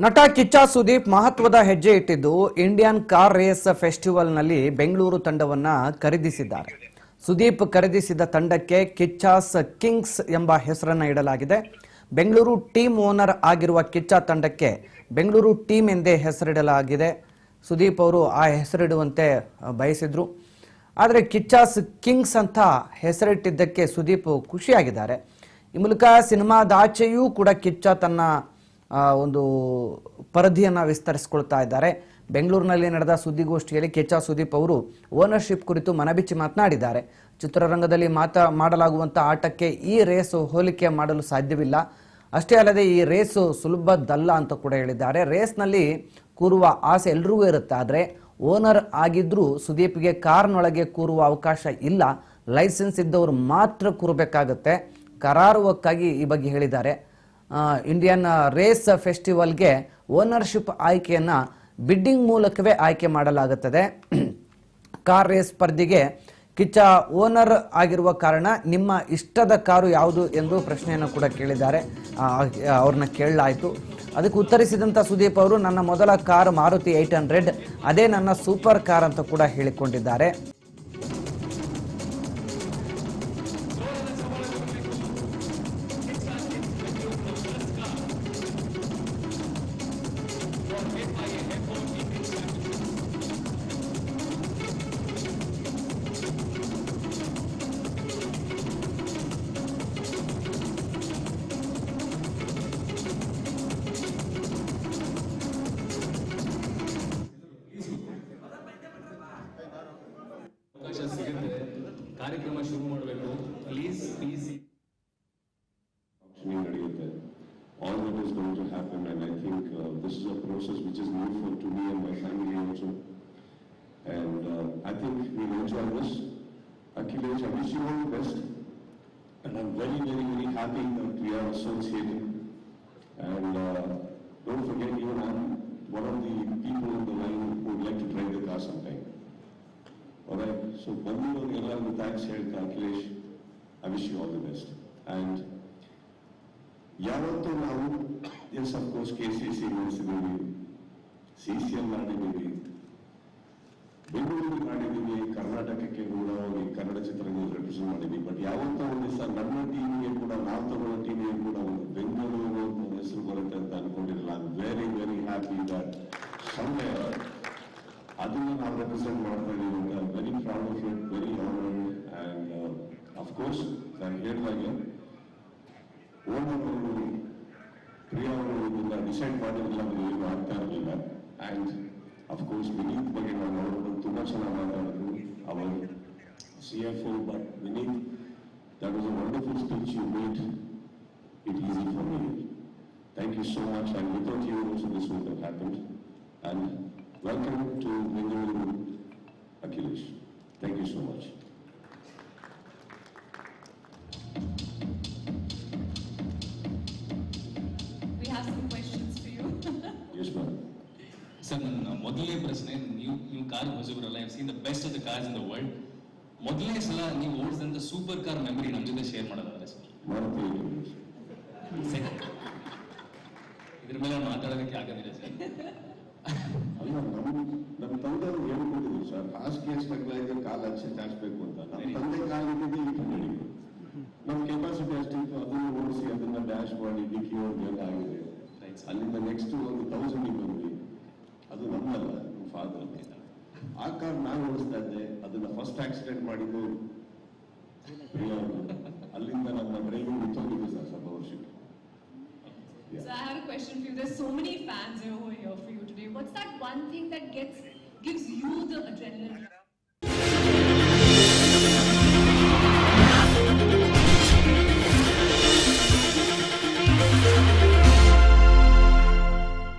ನಟ ಕಿಚ್ಚ ಸುದೀಪ್ ಮಹತ್ವದ ಹೆಜ್ಜೆ ಇಟ್ಟಿದ್ದು ಇಂಡಿಯನ್ ಕಾರ್ ರೇಸ್ ಫೆಸ್ಟಿವಲ್ನಲ್ಲಿ ಬೆಂಗಳೂರು ತಂಡವನ್ನ ಖರೀದಿಸಿದ್ದಾರೆ. ಸುದೀಪ್ ಖರೀದಿಸಿದ ತಂಡಕ್ಕೆ ಕಿಚ್ಚಾಸ್ ಕಿಂಗ್ಸ್ ಎಂಬ ಹೆಸರನ್ನು ಇಡಲಾಗಿದೆ. ಬೆಂಗಳೂರು ಟೀಮ್ ಓನರ್ ಆಗಿರುವ ಕಿಚ್ಚ ತಂಡಕ್ಕೆ ಬೆಂಗಳೂರು ಟೀಮ್ ಎಂದೇ ಹೆಸರಿಡಲಾಗಿದೆ. ಸುದೀಪ್ ಅವರು ಆ ಹೆಸರಿಡುವಂತೆ ಬಯಸಿದ್ರು. ಆದರೆ ಕಿಚ್ಚಾಸ್ ಕಿಂಗ್ಸ್ ಅಂತ ಹೆಸರಿಟ್ಟಿದ್ದಕ್ಕೆ ಸುದೀಪ್ ಖುಷಿಯಾಗಿದ್ದಾರೆ. ಈ ಮೂಲಕ ಸಿನಿಮಾದಾಚೆಯೂ ಕೂಡ ಕಿಚ್ಚ ತನ್ನ ಒಂದು ಪರಿಧಿಯನ್ನು ವಿಸ್ತರಿಸಿಕೊಳ್ತಾ ಇದ್ದಾರೆ. ಬೆಂಗಳೂರಿನಲ್ಲಿ ನಡೆದ ಸುದ್ದಿಗೋಷ್ಠಿಯಲ್ಲಿ ಕಿಚ್ಚ ಸುದೀಪ್ ಅವರು ಓನರ್ಶಿಪ್ ಕುರಿತು ಮನಬಿಚ್ಚಿ ಮಾತನಾಡಿದ್ದಾರೆ. ಚಿತ್ರರಂಗದಲ್ಲಿ ಮಾಡಲಾಗುವಂಥ ಆಟಕ್ಕೆ ಈ ರೇಸು ಹೋಲಿಕೆ ಮಾಡಲು ಸಾಧ್ಯವಿಲ್ಲ. ಅಷ್ಟೇ ಅಲ್ಲದೆ ಈ ರೇಸು ಸುಲಭದ್ದಲ್ಲ ಅಂತ ಕೂಡ ಹೇಳಿದ್ದಾರೆ. ರೇಸ್ನಲ್ಲಿ ಕೂರುವ ಆಸೆ ಎಲ್ರಿಗೂ ಇರುತ್ತೆ, ಆದರೆ ಓನರ್ ಆಗಿದ್ರೂ ಸುದೀಪ್ಗೆ ಕಾರ್ನೊಳಗೆ ಕೂರುವ ಅವಕಾಶ ಇಲ್ಲ. ಲೈಸೆನ್ಸ್ ಇದ್ದವರು ಮಾತ್ರ ಕೂರಬೇಕಾಗತ್ತೆ. ಕರಾರುವಕ್ಕಾಗಿ ಈ ಬಗ್ಗೆ ಹೇಳಿದ್ದಾರೆ. ಇಂಡಿಯನ್ ರೇಸ್ ಫೆಸ್ಟಿವಲ್ಗೆ ಓನರ್ಶಿಪ್ ಆಯ್ಕೆಯನ್ನು ಬಿಡ್ಡಿಂಗ್ ಮೂಲಕವೇ ಆಯ್ಕೆ ಮಾಡಲಾಗುತ್ತದೆ. ಕಾರ್ ರೇಸ್ ಸ್ಪರ್ಧೆಗೆ ಕಿಚ್ಚ ಓನರ್ ಆಗಿರುವ ಕಾರಣ ನಿಮ್ಮ ಇಷ್ಟದ ಕಾರು ಯಾವುದು ಎಂದು ಪ್ರಶ್ನೆಯನ್ನು ಕೂಡ ಕೇಳಿದ್ದಾರೆ. ಅವ್ರನ್ನ ಕೇಳಲಾಯಿತು. ಅದಕ್ಕೆ ಉತ್ತರಿಸಿದಂಥ ಸುದೀಪ್ ಅವರು ನನ್ನ ಮೊದಲ ಕಾರ್ ಮಾರುತಿ 800, ಅದೇ ನನ್ನ ಸೂಪರ್ ಕಾರ್ ಅಂತ ಕೂಡ ಹೇಳಿಕೊಂಡಿದ್ದಾರೆ. ಕಾರ್ಯಕ್ರಮ ಶುರು ಮಾಡಬೇಕು please all that is going to happen, and I think this is a process which is new to me and my family also, and I think we'll enjoy this. Akhilesh, I wish you all the best, and I'm very, very, very happy that we are associated, and don't forget, even I'm one of the people on the line who would like to drive the car sometime. Alright, so Bandhu and thanks here, Akhilesh. I wish you all the best. And ಯಾವತ್ತೂ ನಾವು yes of course KCC ನಡೆಸಿದ್ದೀವಿ, CCM ಮಾಡಿದ್ದೀವಿ, ಬೆಂಗಳೂರಿಗೆ ಮಾಡಿದ್ದೀವಿ, ಕರ್ನಾಟಕಕ್ಕೆ ಕೂಡ ಹೋಗಿ ಕನ್ನಡ ಚಿತ್ರರಂಗ represent ಮಾಡಿದ್ದೀವಿ. ಬಟ್ ಯಾವತ್ತೂ ಒಂದು ದಿವಸ ನಮ್ಮ ಟೀಮ್ಗೆ ಕೂಡ ನಾವು ತಗೊಳ್ಳೋ ಟೀಮ್ಗೆ ಕೂಡ ಒಂದು ಬೆಂಗಳೂರು ಹೆಸರು ಬರುತ್ತೆ ಅಂತ ಅನ್ಕೊಂಡಿರಲಿಲ್ಲ. I am very very happy that somewhere ಅದನ್ನು ನಾವು ರೆಪ್ರೆಸೆಂಟ್ ಮಾಡ್ತಾ ಇದ್ದೀವಿ ಅಂತ very proud of it, very honoured. And of course ನಾನು ಹೇಳಿದಾಗೆ ಓನರ್ ಅವರು ಪ್ರಿಯಾ ಅವರು ಇದನ್ನ ಡಿಸೈಡ್ ಮಾಡಿರಲಿಲ್ಲ, ಅದು ಏನು ಆಗ್ತಾ ಇರಲಿಲ್ಲ. ಆ್ಯಂಡ್ ಅಫ್ಕೋರ್ಸ್ ವಿನೀತ್ ಬಗ್ಗೆ ನಾವು ನೋಡೋದು ತುಂಬ ಚೆನ್ನಾಗಿ ಮಾತಾಡಿದ್ರು, ಅವರು CFO. But Vineet, that was a wonderful speech you made it easy for me. Thank you so much. And without you also this would have happened. And welcome to Bengaluru, Akhilesh. Thank you so much. We have some questions for you. Yes, ma'am. Sir, ನನ್ನ ಮೊದಲನೇ ಪ್ರಶ್ನೆ, ನೀವು car ಹೊಸಬರಲ್ಲ, I seen the best of the cars in the world. ಮೊದಲನೇ ಸಲ ನೀವು ಓಡಿಸಿದಂಥ super car memory ನಮ್ಮ ಜೊತೆ ಶೇರ್ ಮಾಡೋದಾದ್ರೆ ಸರ್? ಇದ್ರ ಮೇಲೆ ಮಾತಾಡೋದಕ್ಕೆ ಆಗೋದಿಲ್ಲ ಸರ್. ಅಲ್ಲ, ನಮ್ಮ ತಂದೆಯವರು ಹೇಳ್ಕೊಟ್ಟಿದ್ರು ಸರ್, ಹಾಸಿಗೆ ಎಷ್ಟಾಗ್ಲಾಯಿದೆ ಕಾಲು ಹಚ್ಚಿ ಚಾಚಬೇಕು ಅಂತ. ನಮ್ಮ ತಂದೆ ಕಾಲಿಟ್ಟಿದೆ ಈ ಕನ್ನಡಿ, ನಮ್ಮ ಕೆಪಾಸಿಟಿ ಅಷ್ಟಿತ್ತು, ಅದನ್ನು ಓಡಿಸಿ ಅದನ್ನ ಡ್ಯಾಶ್ ಮಾಡಿ ಡಿಕ್ಕಿ ಎಲ್ಲ ಆಗಿದೆ. ಅಲ್ಲಿಂದ ನೆಕ್ಸ್ಟ್ ಒಂದು 1000 ಬಂದ್ವಿ. ಅದು ನಮ್ಮಲ್ಲ, ನಮ್ಮ ಫಾದರ್. ಆ ಕಾರ್ ನಾನು ಓಡಿಸ್ತಾ ಇದ್ದೆ, ಅದನ್ನ ಫಸ್ಟ್ ಆಕ್ಸಿಡೆಂಟ್ ಮಾಡಿದ್ದು ಪ್ರಿಯಾ ಅವರು. ಅಲ್ಲಿಂದ ನಮ್ಮ ಡ್ರೈವಿಂಗ್ ನಿಂತೋಗಿದ್ದು ಸರ್ ಸ್ವಲ್ಪ ವರ್ಷಕ್ಕೆ. So I have a question for you. There's so many fans who are here for you today. What's that one thing that gives you the adrenaline?